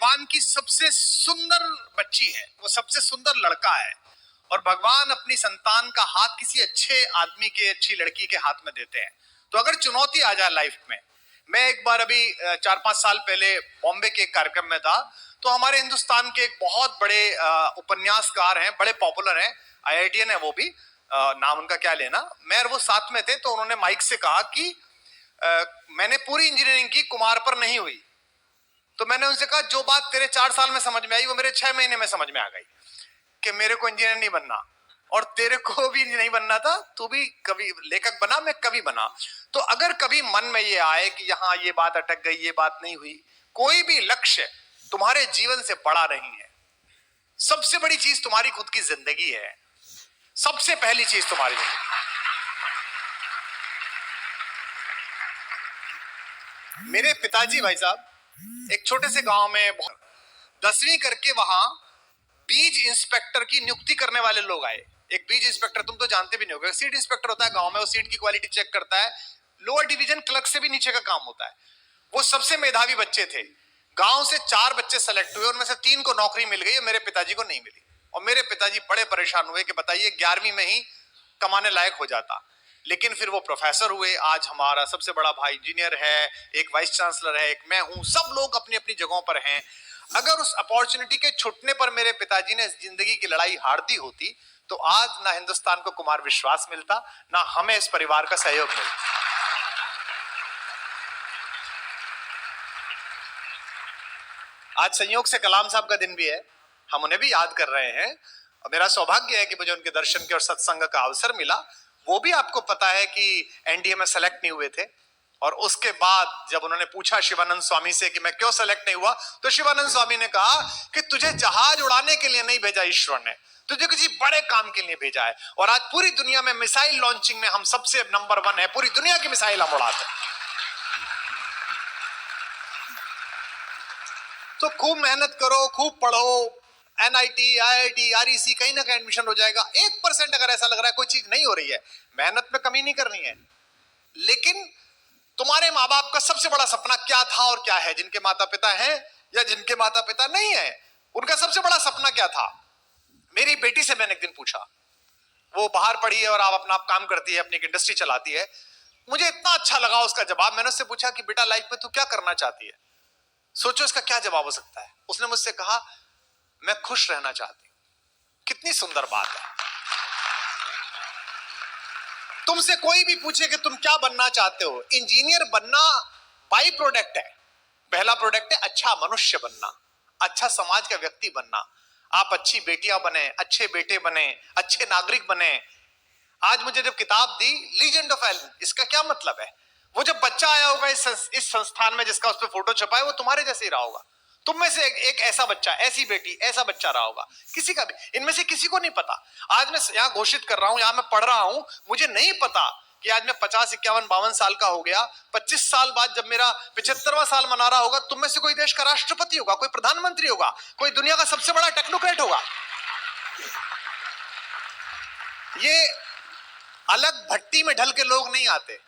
भगवान की सबसे सुंदर बच्ची है, वो सबसे सुंदर लड़का है, और भगवान अपनी संतान का हाथ किसी अच्छे आदमी के, अच्छी लड़की के हाथ में देते हैं। तो अगर चुनौती आ जाए लाइफ में, मैं एक बार अभी 4-5 साल पहले बॉम्बे के एक कार्यक्रम में था, तो हमारे हिंदुस्तान के एक बहुत बड़े उपन्यासकार हैं, बड़े पॉपुलर हैं, IITian है वो भी, नाम उनका क्या लेना, मैं वो साथ में थे। तो उन्होंने माइक से कहा कि मैंने पूरी इंजीनियरिंग की, कुमार पर नहीं हुई। तो मैंने उनसे कहा जो बात तेरे 4 साल में समझ में आई वो मेरे 6 महीने में समझ में आ गई, कि मेरे को इंजीनियर नहीं बनना, और तेरे को भी नहीं बनना था, तू भी कभी लेखक बना, मैं कभी बना। तो अगर कभी मन में ये आए कि यहाँ ये बात अटक गई, ये बात नहीं हुई, कोई भी लक्ष्य तुम्हारे जीवन से बड़ा नहीं है। सबसे बड़ी चीज तुम्हारी खुद की जिंदगी है, सबसे पहली चीज तुम्हारी जिंदगी। मेरे पिताजी भाई साहब एक छोटे से गांव में 10वीं करके वहां बीज इंस्पेक्टर की नियुक्ति करने वाले लोग आए। एक बीज इंस्पेक्टर तुम तो जानते भी नहीं होगे, सीड इंस्पेक्टर होता है गांव में, वो सीड की क्वालिटी चेक करता है, लोअर डिवीजन क्लर्क से भी नीचे का काम होता है। वो सबसे मेधावी बच्चे थे। गांव से 4 बच्चे सेलेक्ट हुए, उनमें से 3 को नौकरी मिल गई और मेरे पिताजी को नहीं मिली। और मेरे पिताजी बड़े परेशान हुए कि बताइए 11वीं में ही कमाने लायक हो जाता। लेकिन फिर वो प्रोफेसर हुए, आज हमारा सबसे बड़ा भाई इंजीनियर है, एक वाइस चांसलर है, एक मैं हूं, सब लोग अपनी अपनी जगहों पर हैं। अगर उस अपॉर्चुनिटी के छुटने पर मेरे पिताजी ने जिंदगी की लड़ाई हार दी होती, तो आज ना हिंदुस्तान को कुमार विश्वास मिलता, ना हमें इस परिवार का सहयोग मिलता। आज संयोग से कलाम साहब का दिन भी है, हम उन्हें भी याद कर रहे हैं, और मेरा सौभाग्य है कि मुझे उनके दर्शन के और सत्संग का अवसर मिला। वो भी आपको पता है कि एनडीए में सेलेक्ट नहीं हुए थे, और उसके बाद जब उन्होंने पूछा शिवानंद स्वामी से कि मैं क्यों सेलेक्ट नहीं हुआ, तो शिवानंद स्वामी ने कहा कि तुझे जहाज उड़ाने के लिए नहीं भेजा ईश्वर ने, तुझे किसी बड़े काम के लिए भेजा है। और आज पूरी दुनिया में मिसाइल लॉन्चिंग में हम सबसे नंबर 1 है, पूरी दुनिया की मिसाइल हम उड़ाते हैं। तो खूब मेहनत करो, खूब पढ़ो, NIT, IIT, REC कहीं ना कहीं एडमिशन हो जाएगा। 1% अगर ऐसा लग रहा है कोई चीज नहीं हो रही है, मेहनत में कमी नहीं करनी है। लेकिन तुम्हारे माँ बाप का सबसे बड़ा सपना क्या था और क्या है? जिनके माता पिता हैं या जिनके माता पिता नहीं है, उनका सबसे बड़ा सपना क्या था? मेरी बेटी से मैंने एक दिन पूछा, वो बाहर पढ़ी है और आप अपना काम करती है, अपनी एक इंडस्ट्री चलाती है। मुझे इतना अच्छा लगा उसका जवाब। मैंने उससे पूछा कि बेटा लाइफ में तू क्या करना चाहती है? सोचो इसका क्या जवाब हो सकता है। उसने मुझसे कहा मैं खुश रहना चाहती हूं। कितनी सुंदर बात है। तुमसे कोई भी पूछे कि तुम क्या बनना चाहते हो, इंजीनियर बनना बाई प्रोडक्ट है। पहला प्रोडक्ट है अच्छा मनुष्य बनना, अच्छा समाज का व्यक्ति बनना। आप अच्छी बेटियां बने, अच्छे बेटे बने, अच्छे नागरिक बने। आज मुझे जब किताब दी लीजेंड ऑफ एलन, इसका क्या मतलब है? वो जब बच्चा आया होगा इस संस्थान में जिसका उस पर फोटो छपा है, वो तुम्हारे जैसे ही रहा होगा। तुम में से एक ऐसा बच्चा, ऐसी बेटी, ऐसा बच्चा रहा होगा। किसी का भी, इनमें से किसी को नहीं पता। आज मैं यहाँ घोषित कर रहा हूं, यहाँ मैं पढ़ रहा हूं, मुझे नहीं पता कि आज मैं 50, 51, 52 साल का हो गया, 25 साल बाद जब मेरा 75वां साल मना रहा होगा, तुम में से कोई देश का राष्ट्रपति होगा, कोई प्रधानमंत्री होगा, कोई दुनिया का सबसे बड़ा टेक्नोक्रेट होगा। ये अलग भट्टी में ढल के लोग नहीं आते,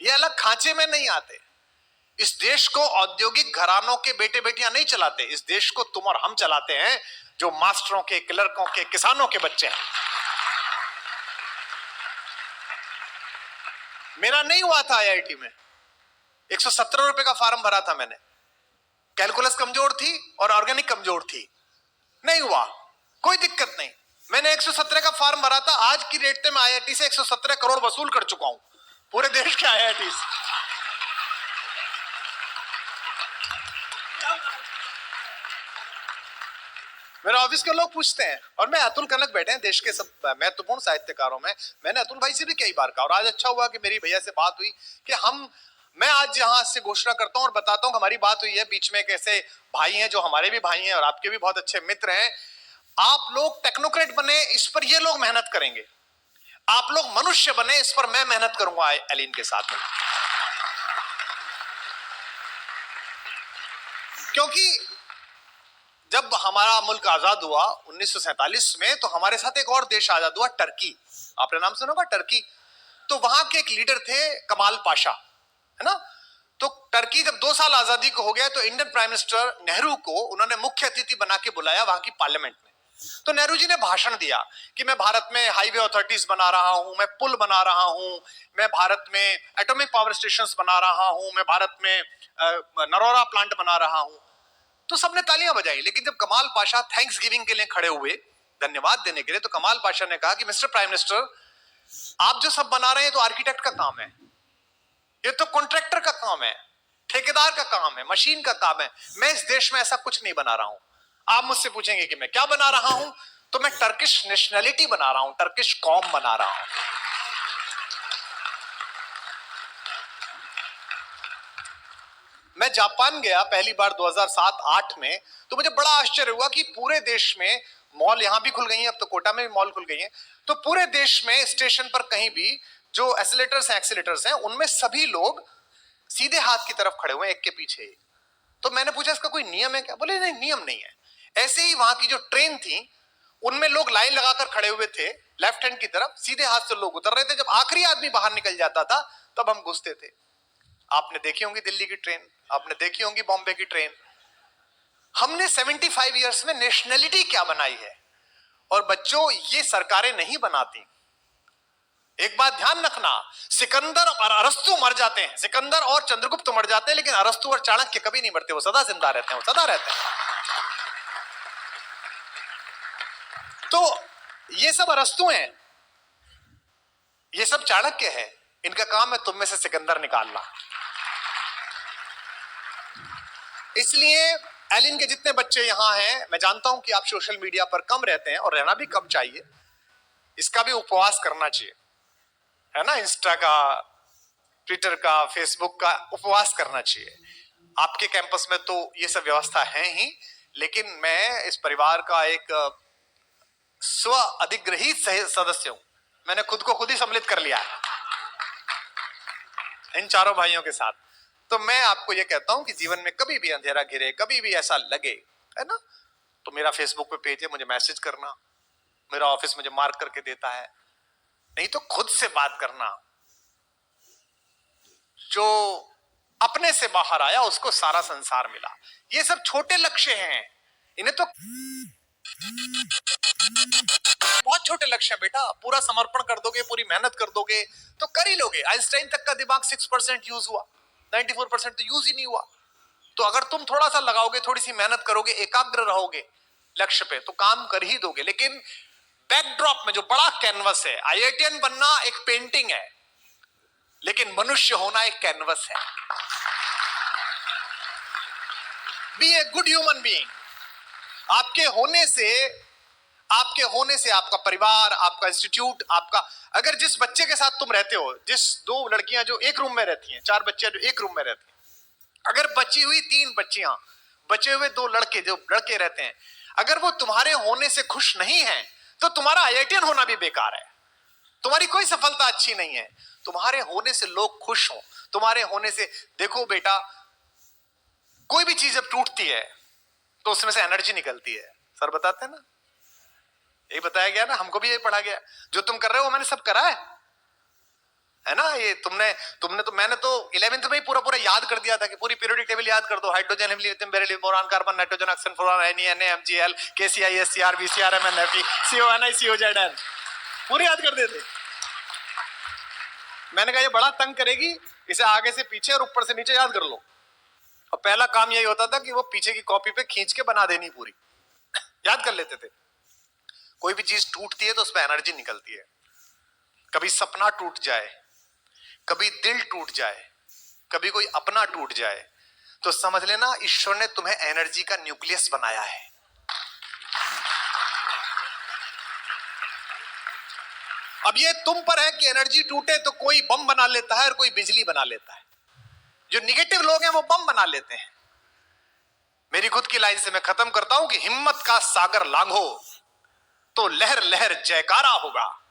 ये अलग खांचे में नहीं आते। इस देश को औद्योगिक घरानों के बेटे बेटियां नहीं चलाते, इस देश को तुम और हम चलाते हैं, जो मास्टरों के, क्लर्कों के, किसानों के बच्चे हैं। मेरा नहीं हुआ था IIT में, 117 रुपए का फॉर्म भरा था मैंने। कैलकुलस कमजोर थी और ऑर्गेनिक कमजोर थी, नहीं हुआ, कोई दिक्कत नहीं। मैंने 117 का फॉर्म भरा था। आज की रेट में मैं IIT से 117 करोड़ वसूल कर चुका हूं, पूरे देश के IIT से। मेरे ऑफिस के लोग पूछते हैं, और मैं अतुल कनक बैठे हैं देश के सब महत्वपूर्ण साहित्यकारों में, मैंने अतुल भाई से भी कई बार कहा, और आज अच्छा हुआ कि मेरी भैया से बात हुई कि मैं आज यहां से घोषणा करता हूं और बताता हूं कि हमारी बात हुई है। बीच में एक ऐसे भाई हैं जो हमारे भी भाई हैं और आपके भी बहुत अच्छे मित्र हैं। आप लोग टेक्नोक्रेट बने, इस पर ये लोग मेहनत करेंगे। आप लोग मनुष्य बने, इस पर मैं मेहनत करूंगा एलिन के साथ में। क्योंकि जब हमारा मुल्क आजाद हुआ 1947 में, तो हमारे साथ एक और देश आजाद हुआ, टर्की। आपने नाम सुना होगा टर्की। तो वहां के एक लीडर थे कमाल पाशा, है ना। तो टर्की जब 2 साल आजादी को हो गया तो इंडियन प्राइम मिनिस्टर नेहरू को उन्होंने मुख्य अतिथि बना के बुलाया वहां की पार्लियामेंट में। तो नेहरू जी ने भाषण दिया कि मैं भारत में हाईवे अथॉरिटीज बना रहा हूं, मैं पुल बना रहा हूं, मैं भारत में एटॉमिक पावर स्टेशंस बना रहा हूं, मैं भारत में नरोरा प्लांट बना रहा हूं। तो सबने तालियां बजाई। लेकिन जब कमाल पाशा थैंक्स गिविंग के लिए खड़े हुए, धन्यवाद देने के लिए, तो कमाल पाशा ने कहा कि मिस्टर प्राइम मिनिस्टर, आप जो सब बना रहे हैं तो आर्किटेक्ट का काम है, ये तो कॉन्ट्रैक्टर का काम है, ठेकेदार का काम है, मशीन का काम है। मैं इस देश में ऐसा कुछ नहीं बना रहा हूं। आप मुझसे पूछेंगे कि मैं क्या बना रहा हूं, तो मैं टर्किश नेशनैलिटी बना रहा हूं, टर्किश कौम बना रहा हूं। मैं जापान गया पहली बार 2007-8 में, तो मुझे बड़ा आश्चर्य हुआ कि पूरे देश में मॉल, यहां भी खुल गई हैं, अब तो कोटा में भी मॉल खुल गई हैं, तो पूरे देश में स्टेशन पर कहीं भी जो एक्सीलेटर्स हैं उनमें सभी लोग सीधे हाथ की तरफ खड़े हुए, एक के पीछे एक। तो मैंने पूछा इसका कोई नियम है क्या? बोले नहीं, नियम नहीं है। ऐसे ही वहां की जो ट्रेन थी उनमें लोग लाइन लगाकर खड़े हुए थे, लेफ्ट हैंड की तरफ सीधे हाथ से लोग उतर रहे थे। जब आखिरी आदमी बाहर निकल जाता था तब हम घुसते थे। आपने देखी होंगी दिल्ली की ट्रेन, आपने देखी होंगी बॉम्बे की ट्रेन। हमने 75 इयर्स में नेशनैलिटी क्या बनाई है। और बच्चों, ये सरकारें नहीं बनाती। एक बात ध्यान रखना, सिकंदर और अरस्तु मर जाते हैं, सिकंदर और चंद्रगुप्त मर जाते हैं, लेकिन अरस्तु और चाणक्य कभी नहीं मरते, वो सदा जिंदा रहते हैं, वो सदा रहते हैं। तो ये सब अरस्तु हैं, ये सब चाणक्य है, इनका काम है तुम में से सिकंदर निकालना। इसलिए एलिन के जितने बच्चे यहां हैं, मैं जानता हूं कि आप सोशल मीडिया पर कम रहते हैं और रहना भी कम चाहिए, इसका भी उपवास करना चाहिए, है ना। इंस्टा का, ट्विटर का, फेसबुक का उपवास करना चाहिए। आपके कैंपस में तो ये सब व्यवस्था है ही, लेकिन मैं इस परिवार का एक स्व अधिग्रहित सदस्य हूं। मैंने खुद को खुद ही सम्मिलित कर लिया है इन चारों भाइयों के साथ। तो मैं आपको ये कहता हूं कि जीवन में कभी भी अंधेरा घिरे, कभी भी ऐसा लगे, है ना, तो मेरा फेसबुक पे पेज है, मुझे मैसेज करना, मेरा ऑफिस मुझे मार्क करके देता है, नहीं तो खुद से बात करना। जो अपने से बाहर आया उसको सारा संसार मिला। ये सब छोटे लक्ष्य हैं, इन्हें तो बहुत छोटे लक्ष्य है बेटा। पूरा समर्पण कर दोगे, पूरी मेहनत कर दोगे तो कर ही लोगे। आइंस्टाइन तक का दिमाग 6% यूज हुआ, 94% तो यूज ही नहीं हुआ। तो अगर तुम थोड़ा सा लगाओगे, थोड़ी सी मेहनत करोगे, एकाग्र रहोगे लक्ष्य पे, तो काम कर ही दोगे। लेकिन बैकड्रॉप में जो बड़ा कैनवस है, आईआईटीएन बनना एक पेंटिंग है, लेकिन मनुष्य होना एक कैनवस है। Be a good human being. आपके होने से आपका परिवार, आपका इंस्टीट्यूट, आपका, अगर जिस बच्चे के साथ तुम रहते हो, जिस 2 लड़कियां जो एक रूम में रहती हैं, 4 बच्चियां जो एक रूम में रहती हैं, अगर बची हुई 3 बच्चियां, बचे हुए 2 लड़के जो लड़के रहते हैं, अगर वो तुम्हारे होने से खुश नहीं है तो तुम्हारा आईआईटीएन होना भी बेकार है, तुम्हारी कोई सफलता अच्छी नहीं है। तुम्हारे होने से लोग खुश हो, तुम्हारे होने से। देखो बेटा, कोई भी चीज जब टूटती है तो उसमें से एनर्जी निकलती है। सर बताते हैं ना, यही बताया गया ना, हमको भी यही पढ़ा गया। जो तुम कर रहे हो मैंने सब करा है ना। ये तुमने तो, मैंने तो 11th में ही पूरा याद कर दिया था कि पूरी पीरियोडिक टेबल याद कर दो। Hydrogen, helium, lithium, beryllium, boron, carbon, nitrogen, oxygen, fluorine, Na, MgL, KCl, SCr, VCr, Mn, Fe, CONi, COZn, पूरी याद कर देते। मैंने कहा ये बड़ा तंग करेगी, इसे आगे से पीछे और ऊपर से नीचे याद कर लो। और पहला काम यही होता था कि वो पीछे की कॉपी पे खींच के बना देनी, पूरी याद कर लेते थे। कोई भी चीज टूटती है तो उसमें एनर्जी निकलती है। कभी सपना टूट जाए, कभी दिल टूट जाए, कभी कोई अपना टूट जाए, तो समझ लेना ईश्वर ने तुम्हें एनर्जी का न्यूक्लियस बनाया है। अब ये तुम पर है कि एनर्जी टूटे तो कोई बम बना लेता है और कोई बिजली बना लेता है। जो निगेटिव लोग हैं वो बम बना लेते हैं। मेरी खुद की लाइन से मैं खत्म करता हूं कि हिम्मत का सागर लांघो तो लहर लहर जयकारा होगा।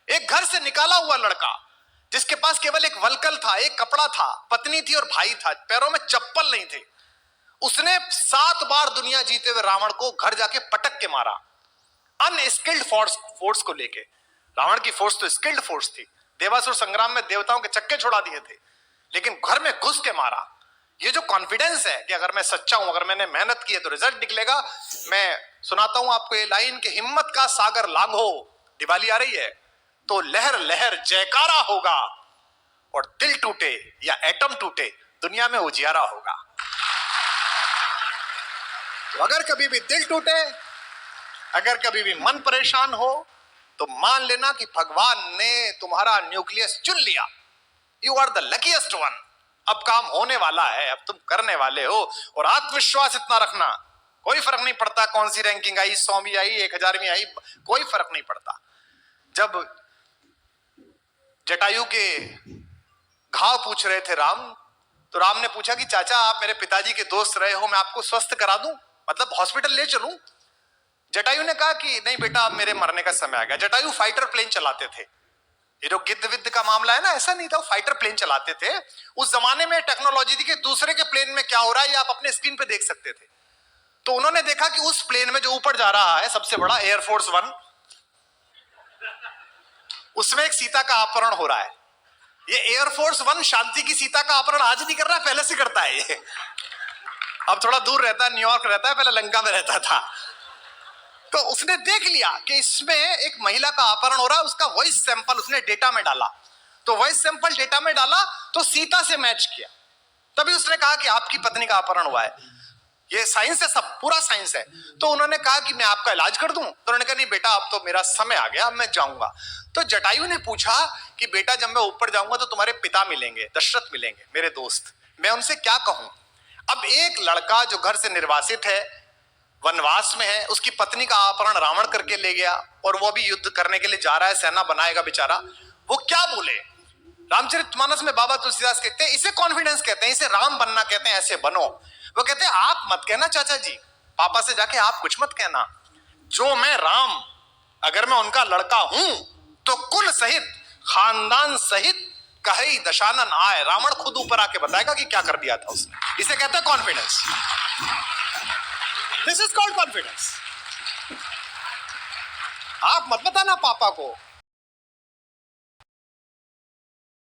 एक घर से निकाला हुआ लड़का जिसके पास केवल एक वलकल था, एक कपड़ा था, पत्नी थी और भाई था, पैरों में चप्पल नहीं थे, उसने 7 बार दुनिया जीते हुए रावण को घर जाके पटक के मारा, अनस्किल्ड फोर्स को लेके। रावण की फोर्स तो स्किल्ड फोर्स थी। देवासुर संग्राम में देवताओं के चक्के छोड़ा दिए थे, लेकिन घर में घुस के मारा। ये जो कॉन्फिडेंस है कि अगर मैं सच्चा हूं, अगर मैंने मेहनत की है तो रिजल्ट निकलेगा। मैं सुनाता हूं आपको ये लाइन कि हिम्मत का सागर लांघो, दिवाली आ रही है तो लहर लहर जयकारा होगा, और दिल टूटे या एटम टूटे दुनिया में उजियारा होगा। तो अगर कभी भी दिल टूटे, अगर कभी भी मन परेशान हो, तो मान लेना कि भगवान ने तुम्हारा न्यूक्लियस चुन लिया। You are the luckiest one. अब काम होने वाला है, अब तुम करने वाले हो, और आत्मविश्वास इतना रखना, कोई फर्क नहीं पड़ता कौन सी रैंकिंग आई, 100वीं आई, 1000वीं आई, कोई फर्क नहीं पड़ता। जब जटायु के घाव पूछ रहे थे राम, तो राम ने पूछा कि चाचा आप मेरे पिताजी के दोस्त रहे हो, मैं आपको स्वस्थ करा दूं, मतलब हॉस्पिटल ले चलूं? जटायु ने कहा कि नहीं बेटा, अब मेरे मरने का समय आ गया। जटायु फाइटर प्लेन चलाते थे। ये जो गिद्ध विद्ध का मामला है ना, ऐसा नहीं था, फाइटर प्लेन चलाते थे। उस जमाने में टेक्नोलॉजी थी कि दूसरे के प्लेन में क्या हो रहा है ये आप अपने स्क्रीन पे देख सकते थे। तो उन्होंने देखा कि उस प्लेन में जो ऊपर जा रहा है सबसे बड़ा एयरफोर्स 1, उसमें एक सीता का अपहरण हो रहा है। ये एयरफोर्स 1 शांति की सीता का अपहरण आज नहीं कर रहा, पहले से करता है ये। अब थोड़ा दूर रहता है, न्यूयॉर्क रहता है, पहले लंका में रहता था। तो उसने देख लिया कि इसमें एक महिला का अपहरण हो रहा है, उसका वॉइस सैंपल उसने डेटा में डाला। तो वॉइस सैंपल डेटा में डाला तो सीता से मैच किया। तभी उसने कहा कि आपकी पत्नी का अपहरण हुआ है। ये साइंस है, सब पूरा साइंस है। तो उन्होंने कहा कि मैं आपका इलाज कर दूं? तो उन्होंने कहा नहीं बेटा, अब तो मेरा समय आ गया, अब मैं जाऊंगा। तो जटायु ने पूछा कि बेटा जब मैं ऊपर जाऊंगा तो तुम्हारे पिता मिलेंगे, दशरथ मिलेंगे, मेरे दोस्त, मैं उनसे क्या कहूं? अब एक लड़का जो घर से निर्वासित है, वनवास में है, उसकी पत्नी का अपहरण रावण करके ले गया, और वो भी युद्ध करने के लिए जा रहा है, सेना बनाएगा बेचारा, वो क्या बोले? रामचरितमानस में बाबा तुलसीदास कहते हैं, इसे कॉन्फिडेंस कहते हैं, इसे राम बनना कहते हैं, ऐसे बनो। वो कहते हैं आप मत कहना चाचा जी, पापा से जाके आप कुछ मत कहना, जो मैं राम, अगर मैं उनका लड़का हूं तो कुल सहित, खानदान सहित कहीं दशानन आए, रावण खुद ऊपर आके बताएगा कि क्या कर दिया था उसने। इसे कहते हैं confidence. This is called confidence. आप मत बताना पापा को